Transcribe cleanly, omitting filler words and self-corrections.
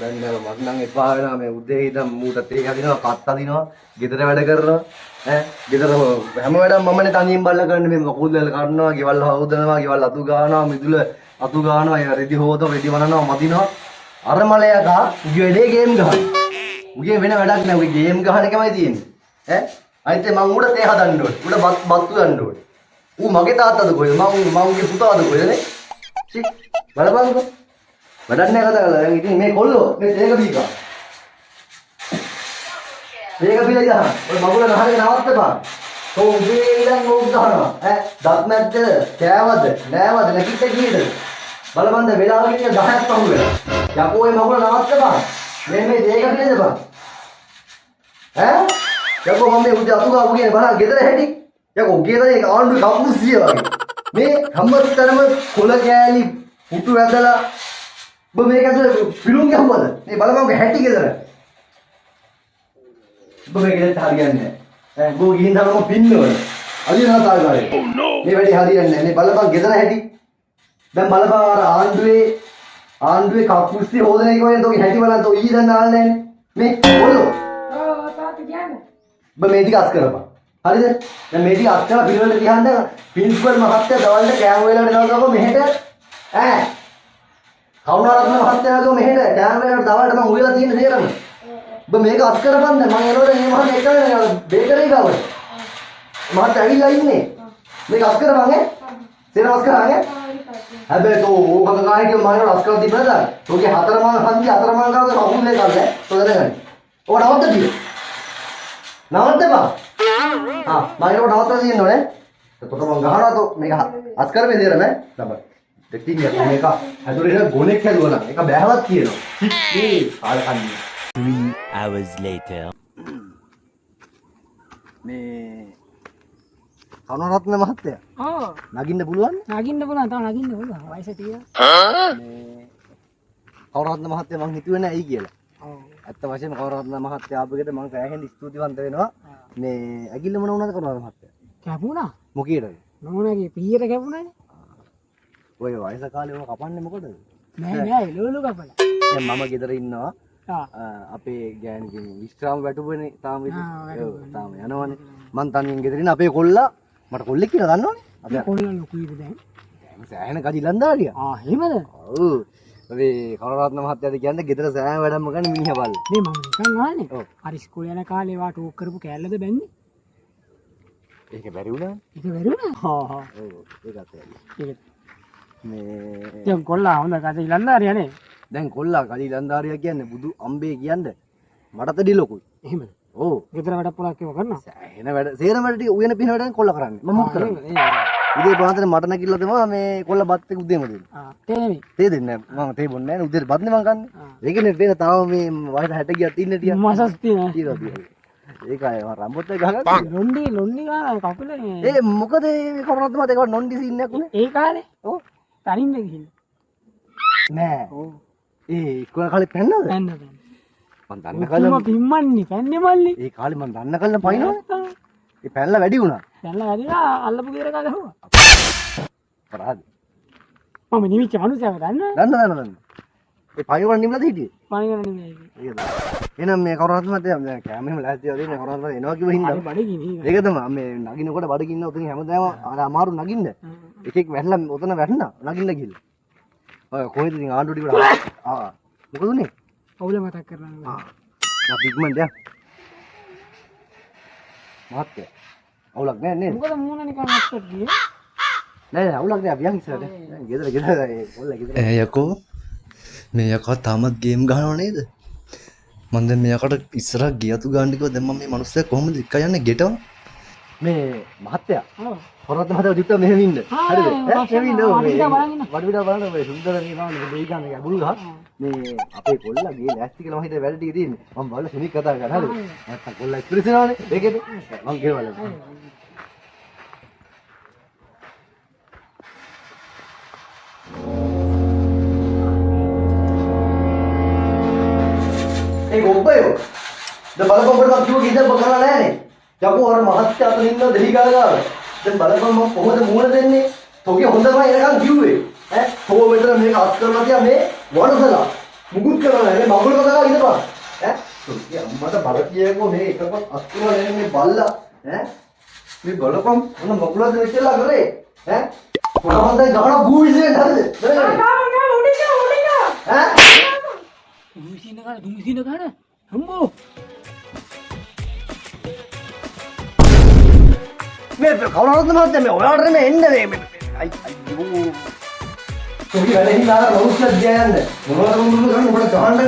දන්නේ නැහැ මට නම් එපා වෙනවා මේ උදේ ඉඳන් මූට තේ හදිනවා කත් හදිනවා ගෙදර වැඩ කරනවා ඈ ගෙදර හැම වැඩම මමනේ තනියෙන් බල්ලා කරන්නේ මේ මොකුල් වල කරනවා ගෙවල් හවුදනවා ගෙවල් අතු ගන්නවා මිදුල අතු ගන්නවා ඒ රෙදි හොදනවා රෙදි වනනවා මදිනවා අර මලයකා උගේ වැඩේ ගේම් ගහන උගේ වෙන වැඩක් නැහැ උගේ ගේම් ගහන එකමයි තියෙන්නේ ඈ අයිත් මම උඩ තේ හදන්න ඕනේ උඩ බත්තු ගන්න ඕනේ ඌ මගේ තාත්තද කොහෙද මම උගේ පුතාද කොහෙද නේ චි බලපන්කෝ වැඩක් නැහැ කතා කරලා දැන් ඉතින් මේ කොල්ලෝ මේ තේක බීකා තේක බීලා ගහන ඔය මගුල නහරේ නවත්තපන් තෝ උගේ ඉඳන් ඕක ගහනවා ඈ දත් නැද්ද කෑවද නෑවද නැකිට කීයද බලපන්ද වෙලාව කිය 10ක් පහු වෙලා යකෝ ඔය මගුල නවත්තපන් මේ තේක බීලා බං ඈ යකෝ මම මේ උදේ අතු ගාපු කියන්නේ බලන්න ගෙදර හැටි යකෝ ගෙදර ආණ්ඩු කපුසිය වගේ මේ හැමතරම කොළ කෑලි පුටු ඇදලා ඔබ මේක ඇතුලේ පිළුම් ගහුවද මේ බලපංක හැටි ගෙදර ඔබ මේක දෙට හරියන්නේ නැහැ ගෝ ගිහින් දාම පින්නවල අලියන තාගාරේ මේ වැඩි හරියන්නේ නැහැ මේ බලපං ගෙදර හැටි දැන් බලපං අර ආණ්ඩුවේ කපුස්සිය හොදන එක වගේ තෝගේ හැටි බලන්න තෝ ඊ දැන් ආන්නේ මේ කොල්ලෝ තාත්තා කියන්නේ ඔබ මේ ටික අස් කරපන් හරිද දැන් මේ ටික අස් කරලා පිළිවෙලට ගියහන්න ප්‍රින්සිපල් මහත්තයා දවල්ට කෑම වේලාවට දාගම මෙහෙට ඈ කවුනාරත්න මහත්තයාගේ මෙහෙට කෑම වේලාවට දවල්ට මම උයලා තියෙන සේරම ඔබ මේක අස් කරපන්න මම එනකොට මේ මහත්තයා එක්කගෙන බේකරි ගාවට මහත්තයා ඇවිල්ලා ඉන්නේ මේක අස් කරපන් ඈ සේරම අස් කරා ඈ හැබැයි තෝ ඕක ගානේ කිය මම අස් කරලා තිබ්බද තෝගේ හතරමං හන්දි හතරමං ගාවේ කවුරුනේ කාලේ තෝ දැනගන්න ඔක නවත්තද නවත්තපන් මම ඒකට නවත්තලා තියෙනවනේ එතකොට මම ගහනවා තෝ මේක අස් කරමේ සේරම ඈ තමයි දෙතින් යක් මේක හැදුරේ ගොනෙක් හැදුවා නම් ඒක බෑවත් කියනවා මේ කාල කන්නේ 3 hours later මේ කනරත්න මහත්තයා නගින්න පුළුවන් නගින්න පුළුවන් තව නගින්න පුළුවන් වයස තියෙනවා මේ කවරත්න මහත්තයා මං හිතුවේ නෑ ඇයි කියලා ඔව් ඇත්ත වශයෙන්ම කවරත්න මහත්තයා ආපෙකට මං සෑහෙන ස්තුතිවන්ත වෙනවා මේ ඇගිල්ල මොන වුණාද කවරත්න මහත්තයා කැපුණා මොකීයද නෝනාගේ පීයට කැපුණානේ ඔය වයස කාලේ ඔය කපන්නේ මොකටද නෑ එළවලු කපලා දැන් මම ගෙදර ඉන්නවා අපේ ගෑණිකින් විශ්‍රාම වැටුපනේ තාම තාම යනවනේ මං තනියෙන් ගෙදර ඉන්න අපේ කොල්ලා මට කොල්ලෙක් කියලා දන්නවනේ අපි කොල්ලා ලොකුයිද දැන් සෑහෙන කඩි ලන්දාරියා එහෙමද ඔව් ඔය කවරත්න මහත්තයාද කියන්නේ ගෙදර සෑහෙන වැඩම ගන්න මිනිහා බල්ල මේ මම නිකන් ආන්නේ අර ඉස්කෝලේ යන කාලේ වා ටෝක් කරපු කෑල්ලද බැන්නේ ඒක බැරි වුණා ඒක බැරි වුණා ඔව් ඒකත් ඇයි ඒක මේ දැන් කොල්ලා හොඳ කඩි ලන්දාරියානේ දැන් කොල්ලා කඩි ලන්දාරියා කියන්නේ බුදු අම්බේ කියන්නේ මටතඩි ලොකුයි එහෙමද ඔව් ගෙදර වැඩ පොලක් ඒව කරනවා සෑහෙන වැඩ සේරම වැඩ ටික උයන පින වැඩෙන් කොල්ලා කරන්නේ මම මොකද කරන්නේ උදේ පාන්දර මට නැගිටලා තමයි මේ කොල්ලා බත් එක උදේම දෙන්නේ තේ නෙමෙයි තේ දෙන්නේ නැහැ මම තේ බොන්නේ නැහැ උදේට බත්නේ මං කන්නේ ඒකනේ වෙන තාම මේ වයස 60 ගියත් ඉන්නේ ටික මසස් තියෙනවා තියෙනවා ඒකයි මම රම්බොත් එක ගහගත්තා ලොන්ඩි ගාන කකුලේ ඒ මොකද මේ කවුරුත් මත ඒක නොන්ඩි සීන් එකක් උනේ ඒ කාලේ ඔව් තනින්ද ගිහින් නෑ ඔව් ඒ ඉස්කෝලේ කාලේ පැන්නද පැන්න මං දන්න කාලේ මම පිම්මන්නේ පැන්නේ මල්ලි ඒ කාලේ මං දන්න කාලේ පයින්නවනේ ඒ පැනලා වැඩි වුණා පැනලා වැඩිලා අල්ලපු ගේර එකක් ගහුවා අපරාධ මම නිවිච්ච මනුස්සයව දන්නා දන්න ඒ පයිවල නිම්ලද හිටියේ පණිගන නෙමෙයි ඒක එහෙනම් මේ කවුරුත් මත දැන් කැමෙම ලෑස්තිව දෙන්නේ කවුරුත් මත එනවා කිව්ව හින්දා බඩගිනි ඒක තමයි මේ නගිනකොට බඩගින්න උතන හැමදාම අර අමාරු නගින්න එකෙක් වැටලා උතන වැටුණා නගින්න ගිහලා ඔය කොහෙද ඉතින් ආණ්ඩු ටිකට මොකද උනේ අවුල මතක් කරලා අපි ඉක්මනට යන්න මහත්තයා අවුලක් නෑ නේද මොකද මූණ නිකන් නැත්තත් ගියේ නෑ අවුලක් නෑ අපි යන් ඉස්සරහට දැන් ගෙදර කොල්ල ගෙදර යකෝ මේ යකා තාමත් ගේම් ගහනව නේද මම දැන් මෙයාකට ඉස්සරහ ගියතු ගන්න කිව්වා දැන් මම මේ මිනිස්සයා කොහොමද එක යන්නේ ගෙටව මේ මහත්තයා ඔව් පොරොත් මහත්තයා දිත්ත මෙහෙම ඉන්න හරිද මෙහෙම ඉන්න වඩවිඩ බලන්න. වඩ විඩ බලන්න මේ සුන්දර නේනවා මේ ගන්න ගැඹුරු ගහ මේ අපේ කොල්ලා ගේ ලෑස්ති කියලා මම හිතේ වැඩ ටික තියෙන්නේ මම බලලා සෙනෙක් කතා කරා හරිද නැත්තම් කොල්ලා ඉස්පිරිසනවනේ ඒකේද මම ගෙවල ඒ ගොබ්බයෝ දැන් බලපන් මම කිව්ව කිසිම කරලා නැහනේ යකෝ අර මහත්තයා අතන ඉන්න දෙහි ගාගාව දැන් බලපන් මම කොහොමද මූණ දෙන්නේ තෝගේ හොඳම එනකන් කිව්වේ ඈ තෝ මෙතන මේක අස් කරලා තියා මේ වනසලා මුකුත් කරන්නේ නැහැ. මේ මගුල කතා ඉඳපන්. ඈ? සොල්ගේ අම්මට බල කියේකෝ මේ එකවත් අස්තුල නෙමෙයි මේ බල්ලා. ඈ? මේ බලපන් මොන මගුලද මෙච්චරලා කරේ? ඈ? කොහොමද ගහන බූ විසිරෙන්න හරිද? ඈ? දුමිසින ගන්න හම්බෝ මේ කවුරුහරි මහත්තයා මේ ඔයාලට මේ එන්න මේ අයියෝ. සොල්ගේ වැඩේ හිනා රොස්ලා ගියන්නේ. මොනවද උඹට ගහන්න